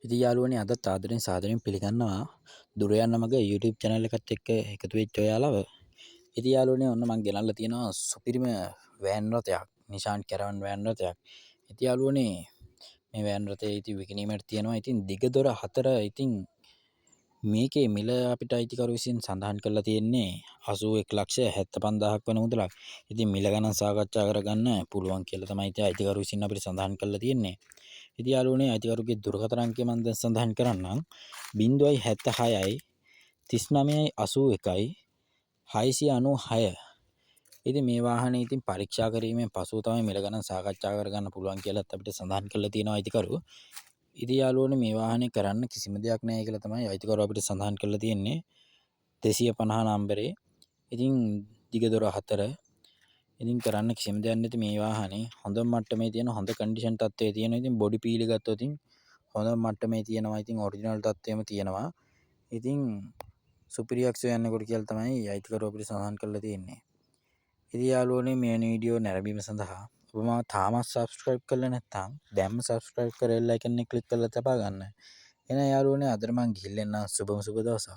ඉතින් යාළුවනේ අදත් ආදරෙන් සාදරයෙන් පිළිගන්නවා දුරයන්න මගේ YouTube channel එකත් එක්ක එකතු වෙච්ච ඔයාලව. ඉතින් යාළුවනේ ඔන්න මම ගෙනල්ලා තියෙනවා සුපිරිම වෑන් රථයක්. නිශාන් කැරවන් වෑන් රථයක්. ඉතින් යාළුවනේ මේ වෑන් රථය ඉතින් විකිණීමට තියෙනවා. ඉතින් දිග දොර 4 ඉතින් මේකේ මිල අපිට අයිතිකරු විසින් සඳහන් කරලා තියෙන්නේ 81,75,000ක් වෙන මුදලක්. ඉතින් මිල ගණන් සාකච්ඡා කරගන්න පුළුවන් කියලා තමයි ඉතින් අයිතිකරු විසින් අපිට සඳහන් කරලා තියෙන්නේ. ඉතින් යාළුවනේ අයිතිකරුගේ දුරකථන අංකය මම දැන් සඳහන් කරන්නම් 076යි 39යි 81යි 696. ඉතින් මේ වාහනේ ඉතින් පරීක්ෂා කිරීමෙන් පසුව තමයි මිල ගණන් සාකච්ඡා කරගන්න පුළුවන් කියලාත් අපිට සඳහන් කරලා තියෙනවා අයිතිකරු. ඉතින් යාළුවනේ මේ වාහනේ කරන්න කිසිම දෙයක් නැහැ කියලා තමයි අයිතිකරු අපිට සඳහන් කරලා තියෙන්නේ 250 නම්බරේ. ඉතින් දිග දොර 4 ඉතින් කරන්න කිසිම දෙයක් නැති මේ වාහනේ හොඳ මට්ටමේ තියෙන හොඳ කන්ඩිෂන් තත්ත්වයේ තියෙන. ඉතින් බොඩි පීලි ගත්තොත් ඉතින් හොඳ මට්ටමේ තියෙනවා. ඉතින් ඔරිජිනල් තත්ත්වෙම තියෙනවා. ඉතින් සුපිරියක් සොයන්නකොට කියලා තමයි අයිතිකරු අපිට සඳහන් කරලා තියෙන්නේ. ඉතින් යාළුවනේ මේ වීඩියෝ නැරඹීම සඳහා ඔබ මාව තාමත් subscribe කරලා නැත්නම් දැන්ම subscribe කරලා like එකනේ click කරලා තබා ගන්න. එහෙනම් යාළුවනේ අද මම ගිහින් එන්නම් සුබ දවසක්.